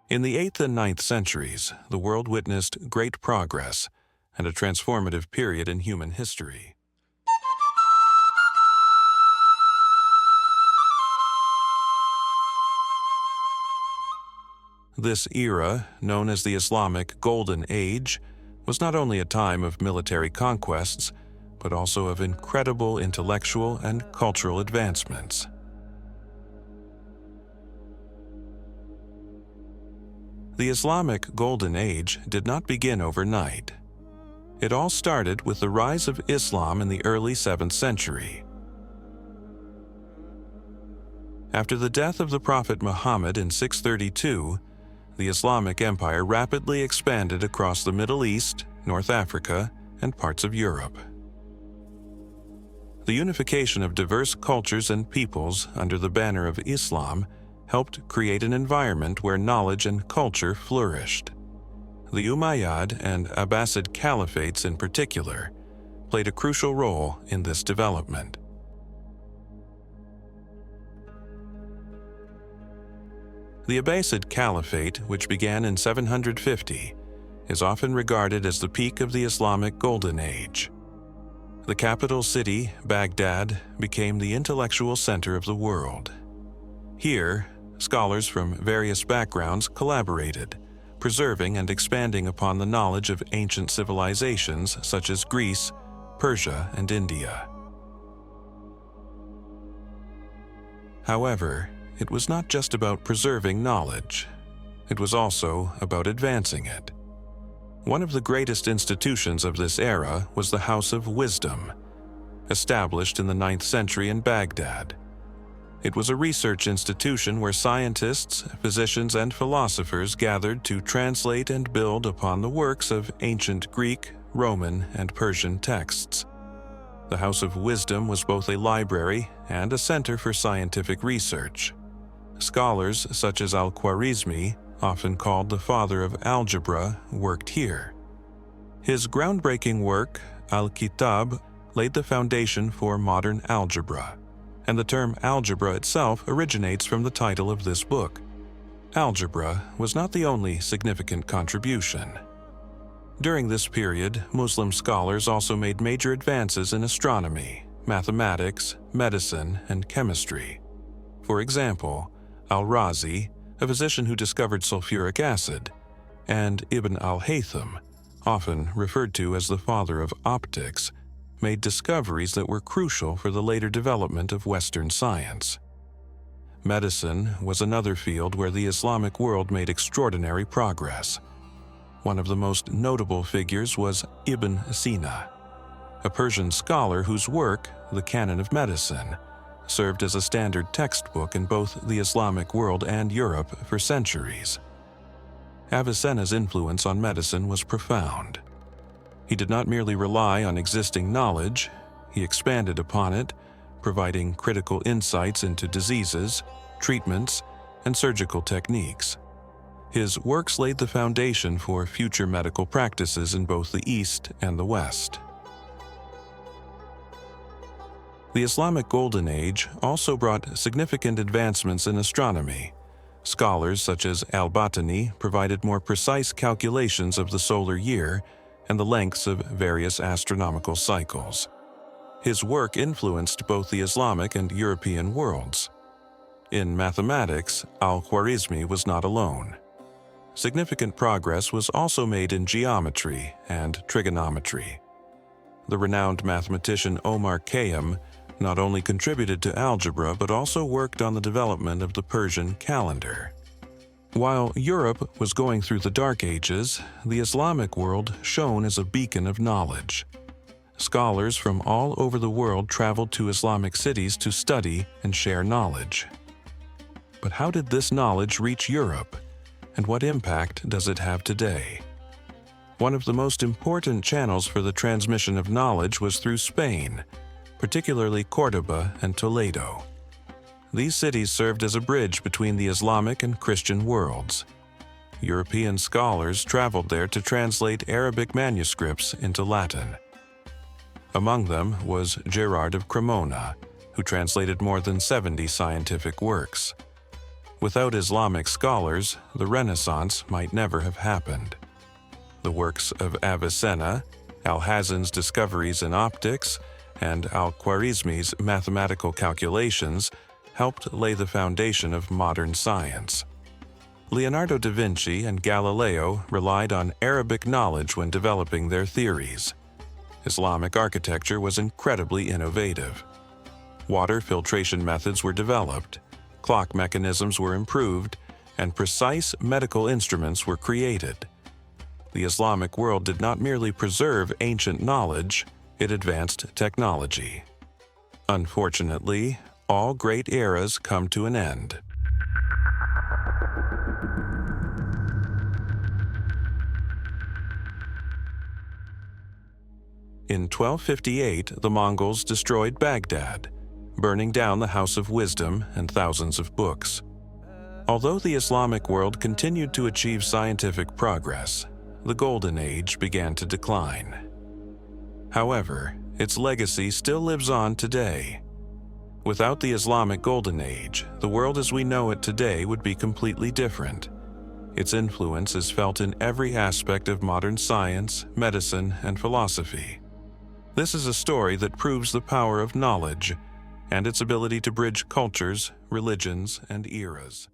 In the 8th and 9th centuries, the world witnessed great progress and a transformative period in human history. This era, known as the Islamic Golden Age, was not only a time of military conquests, but also of incredible intellectual and cultural advancements. The Islamic Golden Age did not begin overnight. It all started with the rise of Islam in the early 7th century. After the death of the Prophet Muhammad in 632, the Islamic Empire rapidly expanded across the Middle East, North Africa, and parts of Europe. The unification of diverse cultures and peoples under the banner of Islam helped create an environment where knowledge and culture flourished. The Umayyad and Abbasid caliphates in particular played a crucial role in this development. The Abbasid Caliphate, which began in 750, is often regarded as the peak of the Islamic Golden Age. The capital city, Baghdad, became the intellectual center of the world. Here, scholars from various backgrounds collaborated, preserving and expanding upon the knowledge of ancient civilizations such as Greece, Persia, and India. However, it was not just about preserving knowledge. It was also about advancing it. One of the greatest institutions of this era was the House of Wisdom, established in the 9th century in Baghdad. It was a research institution where scientists, physicians, and philosophers gathered to translate and build upon the works of ancient Greek, Roman, and Persian texts. The House of Wisdom was both a library and a center for scientific research. Scholars such as Al-Khwarizmi, often called the father of algebra, worked here. His groundbreaking work, Al-Kitab, laid the foundation for modern algebra, and the term algebra itself originates from the title of this book. Algebra was not the only significant contribution. During this period, Muslim scholars also made major advances in astronomy, mathematics, medicine, and chemistry. For example, Al-Razi, a physician who discovered sulfuric acid, and Ibn al-Haytham, often referred to as the father of optics, made discoveries that were crucial for the later development of Western science. Medicine was another field where the Islamic world made extraordinary progress. One of the most notable figures was Ibn Sina, a Persian scholar whose work, the Canon of Medicine, served as a standard textbook in both the Islamic world and Europe for centuries. Avicenna's influence on medicine was profound. He did not merely rely on existing knowledge, he expanded upon it, providing critical insights into diseases, treatments, and surgical techniques. His works laid the foundation for future medical practices in both the East and the West. The Islamic Golden Age also brought significant advancements in astronomy. Scholars such as al-Batani provided more precise calculations of the solar year and the lengths of various astronomical cycles. His work influenced both the Islamic and European worlds. In mathematics, Al-Khwarizmi was not alone. Significant progress was also made in geometry and trigonometry. The renowned mathematician Omar Khayyam not only contributed to algebra but also worked on the development of the Persian calendar. While Europe was going through the Dark Ages, the Islamic world shone as a beacon of knowledge. Scholars from all over the world traveled to Islamic cities to study and share knowledge. But how did this knowledge reach Europe, and what impact does it have today? One of the most important channels for the transmission of knowledge was through Spain, particularly Cordoba and Toledo. These cities served as a bridge between the Islamic and Christian worlds. European scholars traveled there to translate Arabic manuscripts into Latin. Among them was Gerard of Cremona, who translated more than 70 scientific works. Without Islamic scholars, the Renaissance might never have happened. The works of Avicenna, Alhazen's discoveries in optics, and Al-Khwarizmi's mathematical calculations helped lay the foundation of modern science. Leonardo da Vinci and Galileo relied on Arabic knowledge when developing their theories. Islamic architecture was incredibly innovative. Water filtration methods were developed, clock mechanisms were improved, and precise medical instruments were created. The Islamic world did not merely preserve ancient knowledge, it advanced technology. Unfortunately, all great eras come to an end. In 1258, the Mongols destroyed Baghdad, burning down the House of Wisdom and thousands of books. Although the Islamic world continued to achieve scientific progress, the Golden Age began to decline. However, its legacy still lives on today. Without the Islamic Golden Age, the world as we know it today would be completely different. Its influence is felt in every aspect of modern science, medicine, and philosophy. This is a story that proves the power of knowledge and its ability to bridge cultures, religions, and eras.